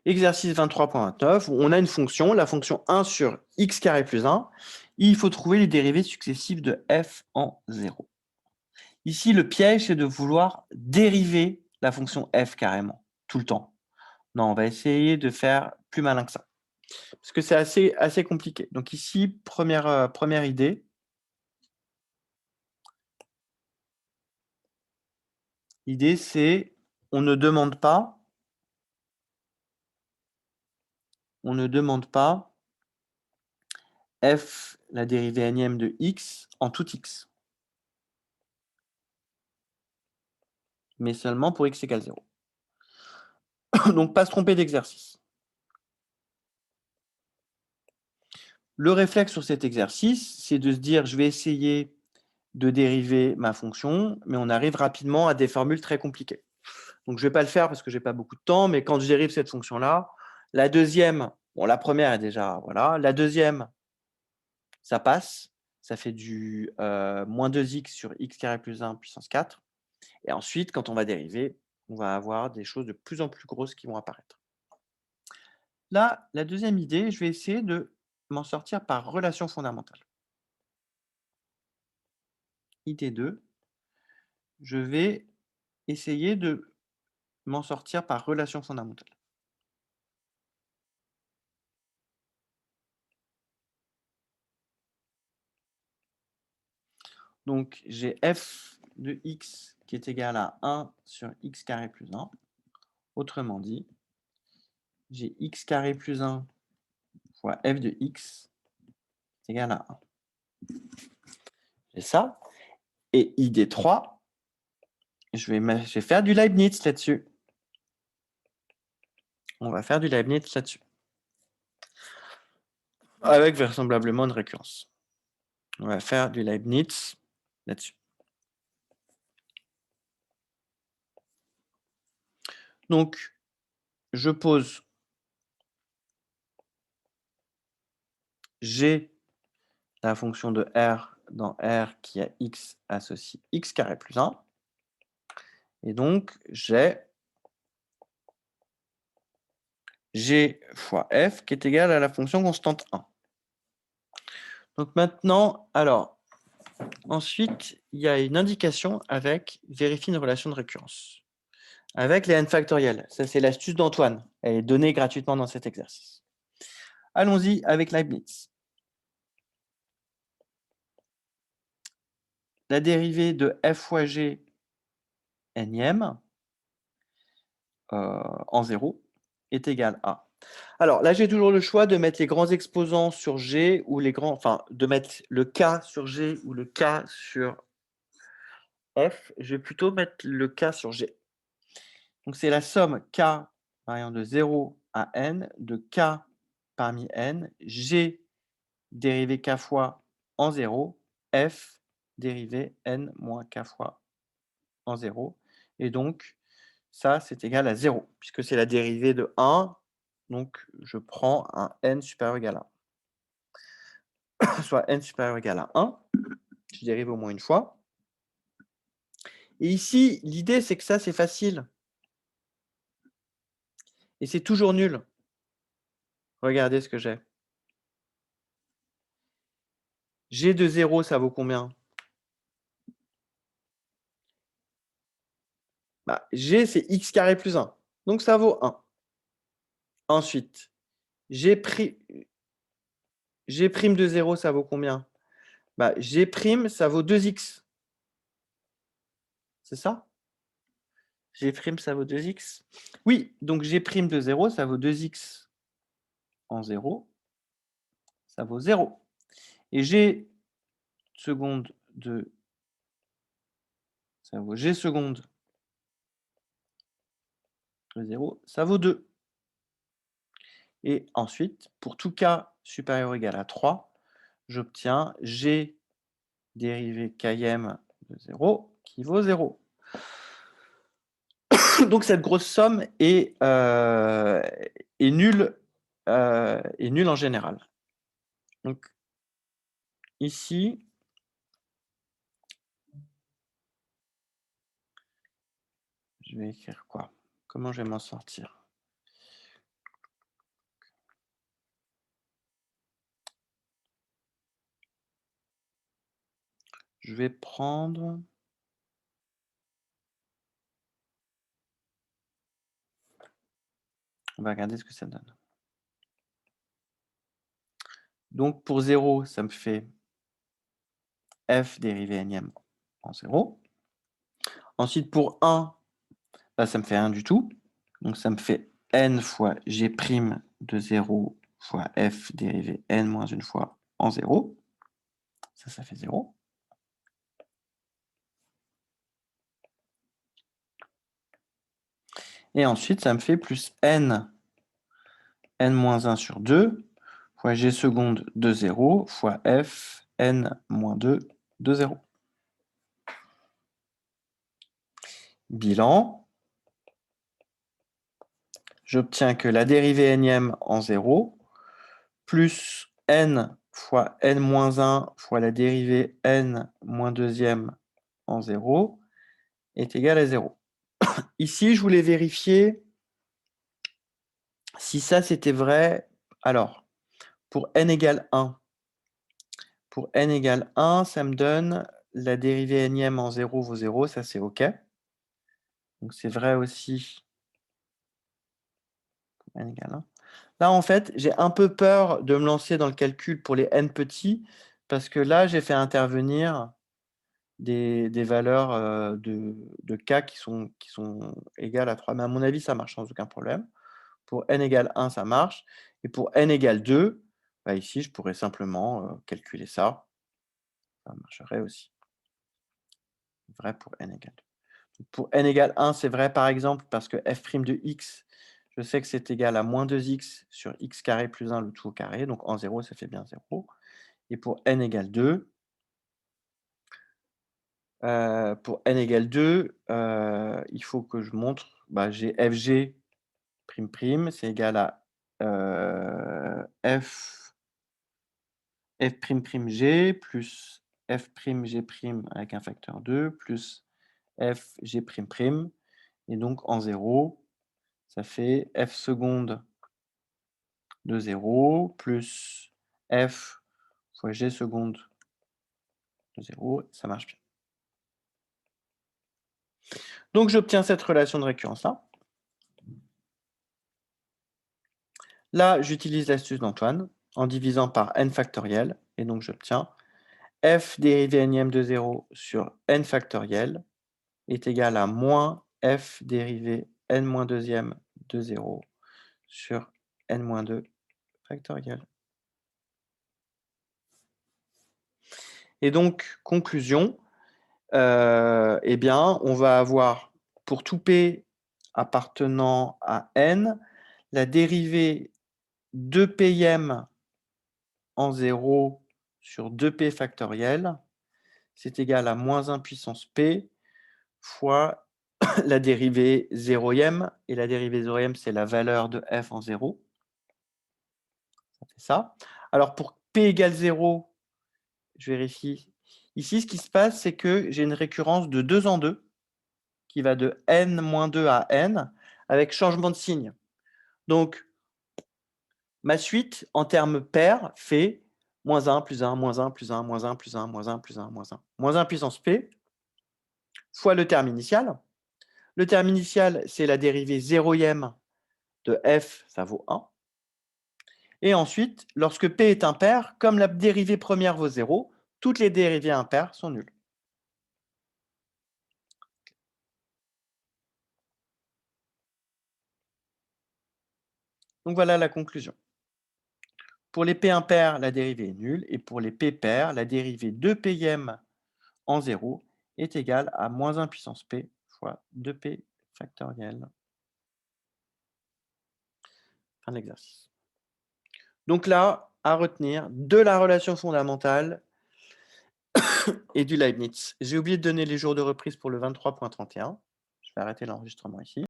Exercice 23.29, où on a une fonction, la fonction 1 sur x carré plus 1. Il faut trouver les dérivées successives de f en 0. Ici, le piège, c'est de vouloir dériver la fonction f carrément, tout le temps. Non, on va essayer de faire plus malin que ça. Parce que c'est assez compliqué. Donc ici, première idée. L'idée, c'est on ne demande pas f, la dérivée énième de x, en tout x. Mais seulement pour x égale 0. Donc, pas se tromper d'exercice. Le réflexe sur cet exercice, c'est de se dire, je vais essayer de dériver ma fonction, mais on arrive rapidement à des formules très compliquées. Donc, je ne vais pas le faire parce que je n'ai pas beaucoup de temps, mais quand je dérive cette fonction-là, la deuxième, bon, la première est déjà, voilà, la deuxième, ça passe, ça fait du moins 2x sur x carré plus 1 puissance 4. Et ensuite, quand on va dériver, on va avoir des choses de plus en plus grosses qui vont apparaître. Là, la deuxième idée, je vais essayer de m'en sortir par relation fondamentale. Idée 2, je vais essayer de m'en sortir par relation fondamentale. Donc, j'ai f de x qui est égal à 1 sur x carré plus 1. Autrement dit, j'ai x carré plus 1 fois f de x est égal à 1. J'ai ça. Et idée 3, je vais faire du Leibniz là-dessus. On va faire du Leibniz là-dessus. Avec vraisemblablement une récurrence. On va faire du Leibniz là-dessus. Donc, je pose G, la fonction de R dans R qui a x associé x carré plus 1. Et donc, j'ai G fois F qui est égal à la fonction constante 1. Donc maintenant, alors, ensuite, il y a une indication avec vérifie une relation de récurrence. Avec les n factoriels. Ça, c'est l'astuce d'Antoine. Elle est donnée gratuitement dans cet exercice. Allons-y avec Leibniz. La dérivée de f fois g énième en 0 est égale à. Alors là, j'ai toujours le choix de mettre les grands exposants sur G ou les grands, enfin, de mettre le K sur G ou le K sur F. Je vais plutôt mettre le K sur G. Donc c'est la somme K variant de 0 à N de K parmi N, G dérivé K fois en 0, F dérivé N moins K fois en 0. Et donc, ça, c'est égal à 0, puisque c'est la dérivée de 1. Donc, je prends un n supérieur ou égal à 1. Soit n supérieur ou égal à 1. Je dérive au moins une fois. Et ici, l'idée, c'est que ça, c'est facile. Et c'est toujours nul. Regardez ce que j'ai. G de 0, ça vaut combien? Bah, G, c'est x carré plus 1. Donc, ça vaut 1. Ensuite, G' de 0, ça vaut combien? Bah, G', ça vaut 2x. C'est ça? G', ça vaut 2x. Oui, donc G' de 0, ça vaut 2x en 0. Ça vaut 0. Et G seconde de... Ça vaut G seconde de 0, ça vaut 2. Et ensuite, pour tout k supérieur ou égal à 3, j'obtiens G dérivé km de 0 qui vaut 0. Donc cette grosse somme est nulle en général. Donc ici, je vais écrire quoi? Comment je vais m'en sortir? je vais prendre... On va regarder ce que ça donne. Donc, pour 0, ça me fait f dérivée énième en 0. Ensuite, pour 1, là, ça me fait rien du tout. Donc, ça me fait n fois g' de 0 fois f dérivée n moins une fois en 0. Ça fait 0. Et ensuite, ça me fait plus n moins 1 sur 2 fois g seconde de 0 fois f n moins 2 de 0. Bilan. J'obtiens que la dérivée énième en 0 plus n fois n moins 1 fois la dérivée n moins deuxième en 0 est égal à 0. Ici, je voulais vérifier si ça c'était vrai. Alors, pour n égale 1, ça me donne la dérivée énième en 0 vaut 0, ça c'est OK. Donc c'est vrai aussi pour n égale 1. Là, en fait, j'ai un peu peur de me lancer dans le calcul pour les n petits, parce que là, j'ai fait intervenir des valeurs de k qui sont égales à 3. Mais à mon avis, ça marche sans aucun problème. Pour n égale 1, ça marche. Et pour n égale 2, bah ici, je pourrais simplement calculer ça. Ça marcherait aussi. Vrai pour n égale 2. Pour n égale 1, c'est vrai, par exemple, parce que f' de x, je sais que c'est égal à moins 2x sur x carré plus 1, le tout au carré. Donc, en 0, ça fait bien 0. Et pour n égale 2, il faut que je montre, j'ai fg', c'est égal à f'g plus f'g' avec un facteur 2 plus fg'. Et donc, en 0, ça fait f seconde de 0 plus f fois g seconde de 0. Ça marche bien. Donc, j'obtiens cette relation de récurrence-là. Là, j'utilise l'astuce d'Antoine en divisant par n factoriel. Et donc, j'obtiens f dérivée énième de 0 sur n factoriel est égal à moins f dérivée n moins deuxième de 0 sur n moins 2 factoriel. Et donc, conclusion, eh bien, on va avoir pour tout p appartenant à n, la dérivée 2pm en 0 sur 2p factoriel, c'est égal à moins 1 puissance p fois la dérivée zéroième. Et la dérivée zéroième, c'est la valeur de f en 0. Ça fait ça. Alors, pour p égale 0, je vérifie. Ici, ce qui se passe, c'est que j'ai une récurrence de 2 en 2 qui va de n-2 à n avec changement de signe. Donc, ma suite en termes pairs fait moins 1 plus 1, moins 1 plus 1, moins 1 plus 1, moins 1 plus 1, moins 1. Moins 1 puissance p fois le terme initial. Le terme initial, c'est la dérivée zéroième de f, ça vaut 1. Et ensuite, lorsque p est impair, comme la dérivée première vaut 0, toutes les dérivées impaires sont nulles. Donc voilà la conclusion. Pour les p impairs, la dérivée est nulle, et pour les p pairs, la dérivée de pm en 0 est égale à moins 1 puissance p fois 2p factoriel. Fin de l'exercice. Donc là, à retenir de la relation fondamentale et du Leibniz. J'ai oublié de donner les jours de reprise pour le 23.31. Je vais arrêter l'enregistrement ici.